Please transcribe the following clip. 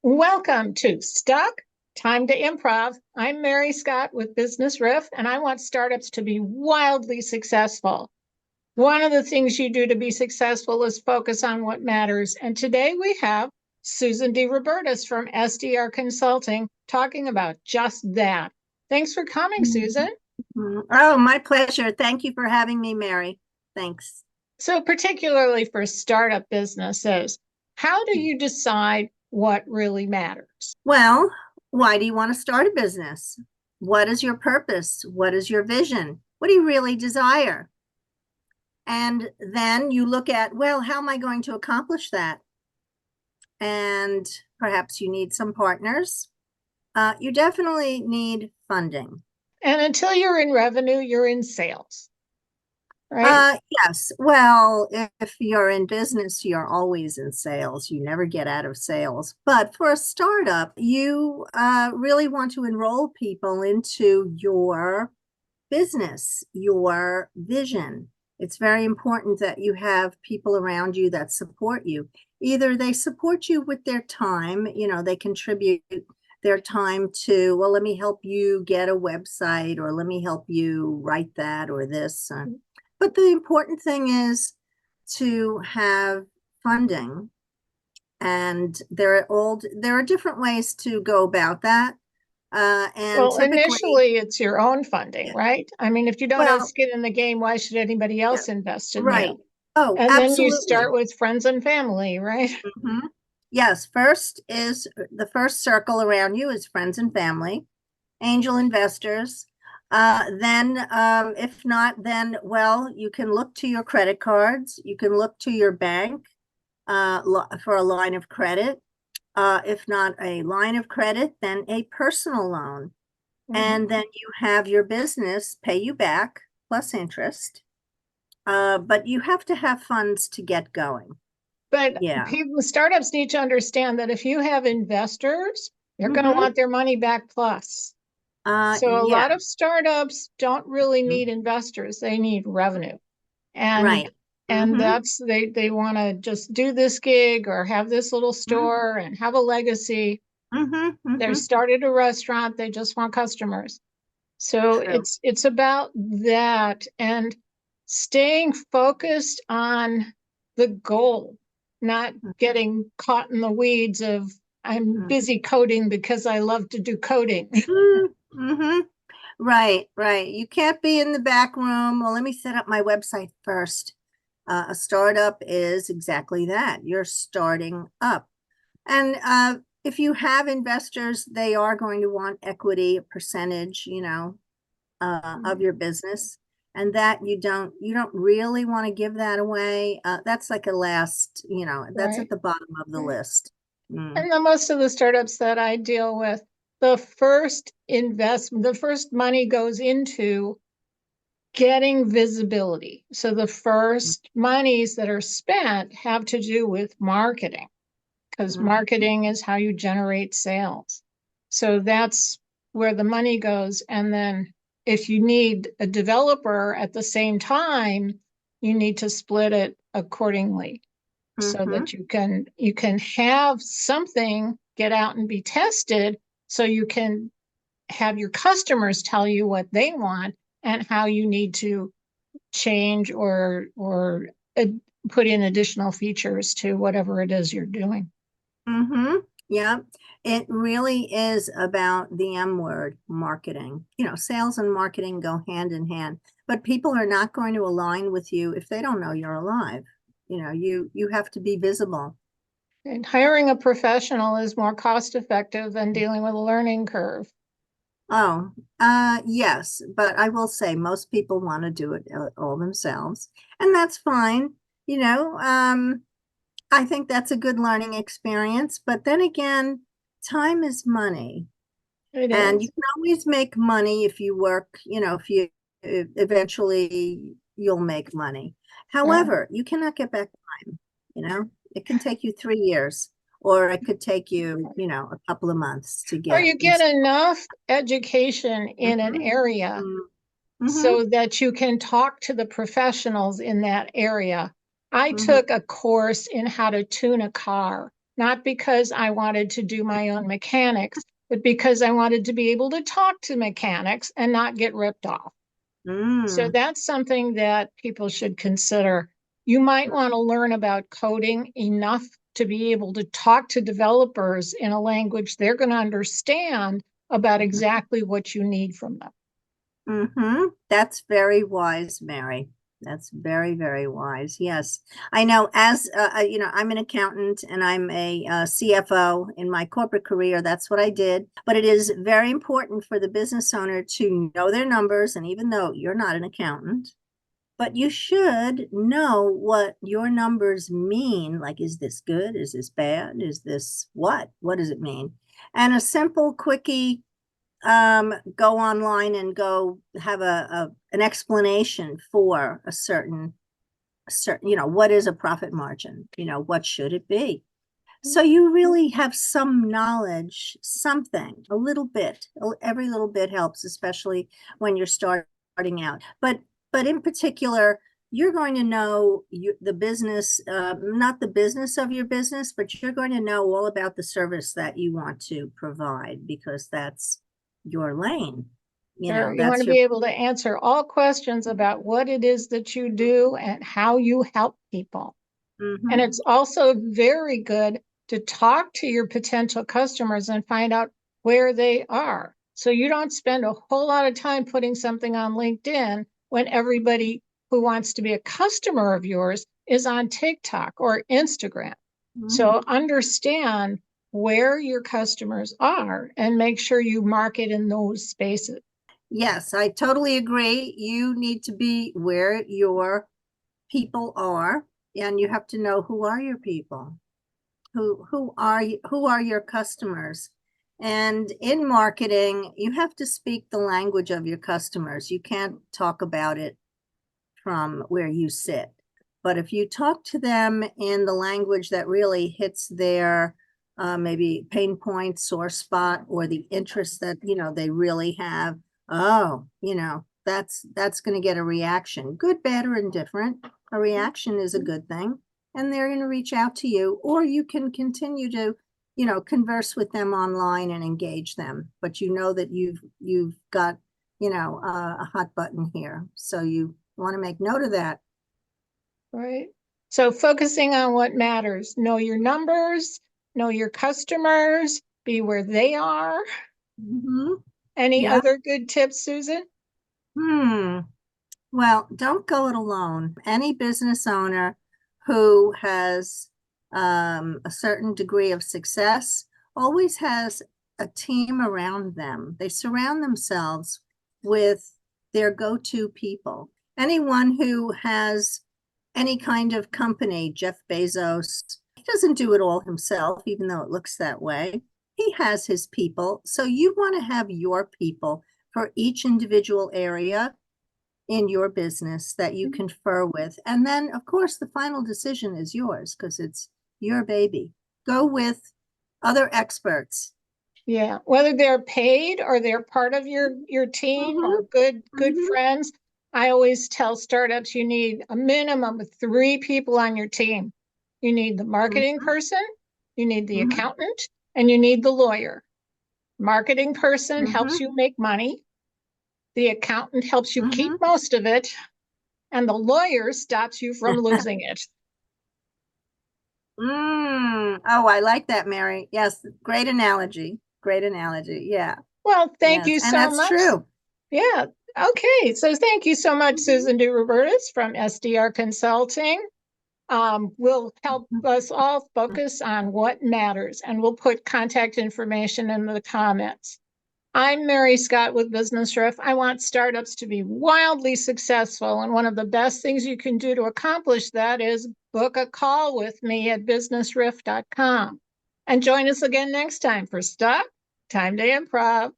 Welcome to Stuck, Time to Improv. I'm Mary Scott with Business Riff, and I want startups to be wildly successful. One of the things you do to be successful is focus on what matters. And today we have Susan D. Robertis from SDR Consulting talking about just that. Thanks for coming, Susan. Oh, my pleasure. Thank you for having me, Mary. Thanks. So, particularly for startup businesses, how do you decide what really matters? Well, why do you want to start a business? What is your purpose? What is your vision? What do you really desire? And then you look at, well, how am I going to accomplish that? And perhaps you need some partners. You definitely need funding. And until you're in revenue, you're in sales, right? Yes. Well, if you're in business, you're always in sales. You never get out of sales. But for a startup, you really want to enroll people into your business, your vision. It's very important that you have people around you that support you. Either they support you with their time, they contribute their time to, well, let me help you get a website, or let me help you write that or this. But the important thing is to have funding, and there are different ways to go about that. And Well, typically, initially it's your own funding, right? I mean, if you don't have well, skin in the game, why should anybody yeah, else invest in right. you? Oh, And then you absolutely. start with friends and family, right? Mhm. Yes, first is the first circle around you is friends and family, angel investors. Then, if not, then, well, you can look to your credit cards. You can look to your bank for a line of credit. If not a line of credit, then a personal loan. And then you have your business pay you back plus interest. But you have to have funds to get going. But Yeah. people, startups need to understand that if you have investors, they're going to Mm-hmm. want their money back plus. So a Yeah. lot of startups don't really need investors. They need revenue. And Right. and Mm-hmm. that's they want to just do this gig or have this little store and have a legacy. Mm-hmm. They Mm-hmm. started a restaurant, they just want customers. So True. it's about that and staying focused on the goal, not getting caught in the weeds of I'm Mm-hmm. busy coding because I love to do coding. Mm-hmm. Right, right. You can't be in the back room. Well, let me set up my website first. A startup is exactly that. You're starting up. And if you have investors, they are going to want equity, a percentage, of your business. And that you don't really want to give that away. That's like a last, that's Right. at the bottom of the list. Mm. And then most of the startups that I deal with, the first investment, the first money goes into getting visibility. So the first monies that are spent have to do with marketing, because Mm-hmm. marketing is how you generate sales. So that's where the money goes. And then if you need a developer at the same time, you need to split it accordingly so Mm-hmm. that you can have something get out and be tested so you can have your customers tell you what they want and how you need to change or put in additional features to whatever it is you're doing. Mm-hmm. Yeah, it really is about the M word, marketing. Sales and marketing go hand in hand, but people are not going to align with you if they don't know you're alive. You have to be visible. And hiring a professional is more cost effective than dealing with a learning curve. Oh, yes, but I will say most people want to do it all themselves, and that's fine. You know, um, I think that's a good learning experience, but then again, time is money. It And you is. can always make money if you work, if you eventually you'll make money. Yeah. However, you cannot get back time, it can take you 3 years, or it could take you, a couple of months to Or get you get these. enough education in an Mhm. area Mhm. so that you can talk to the professionals in that area. I Mhm. took a course in how to tune a car. not because I wanted to do my own mechanics, but because I wanted to be able to talk to mechanics and not get ripped off. So Mm. that's something that people should consider. You might want to learn about coding enough to be able to talk to developers in a language they're going to understand about exactly what you need from them. Mm-hmm. That's very wise, Mary. That's very, very wise. Yes. I know as, I'm an accountant and I'm a CFO in my corporate career. That's what I did. But it is very important for the business owner to know their numbers. And even though you're not an accountant, but you should know what your numbers mean. Like, is this good? Is this bad? Is this what? What does it mean? And a simple quickie, go online and go have an explanation for a certain, what is a profit margin? What should it be? So you really have some knowledge, something, a little bit. Every little bit helps, especially when you're starting out. But in particular, you're going to know the business, not the business of your business, but you're going to know all about the service that you want to provide because that's your lane. You want That's to be able to answer all questions about what it is that you do and how you help people. And it's also very good to talk to your potential customers and find out where they are. So you don't spend a whole lot of time putting something on LinkedIn when everybody who wants to be a customer of yours is on TikTok or Instagram. So understand where your customers are and make sure you market in those spaces. Yes, I totally agree. You need to be where your people are, and you have to know who are your people, who are your customers. And in marketing, you have to speak the language of your customers. You can't talk about it from where you sit. But if you talk to them in the language that really hits their maybe pain point, sore spot, or the interest that they really have, that's going to get a reaction, good, bad, or indifferent. A reaction is a good thing, and they're going to reach out to you, or you can continue to converse with them online and engage them. But that you've got a hot button here, so you want to make note of that. Right. So focusing on what matters, know your numbers, know your customers, be where they are. Any Yeah. other good tips, Susan? Well, don't go it alone. Any business owner who has a certain degree of success always has a team around them. They surround themselves with their go-to people. Anyone who has any kind of company, Jeff Bezos, he doesn't do it all himself, even though it looks that way. He has his people. So you want to have your people for each individual area in your business that you confer with. And then, of course, the final decision is yours because it's your baby. Go with other experts. Yeah, whether they're paid or they're part of your team or good friends. I always tell startups you need a minimum of 3 people on your team. You need the marketing person, you need the accountant, and you need the lawyer. Marketing person helps you make money. The accountant helps you keep most of it, and the lawyer stops you from losing it. Oh, I like that, Mary. Yes, great analogy. Great analogy. Yeah. Well, thank Yes, you and so that's much. true. Yeah. Okay. So thank you so much, Susan Robertis from SDR Consulting. Will help us all focus on what matters, and we'll put contact information in the comments. I'm Mary Scott with Business Riff. I want startups to be wildly successful, and one of the best things you can do to accomplish that is book a call with me at businessriff.com. And join us again next time for Stop, Time to Improv.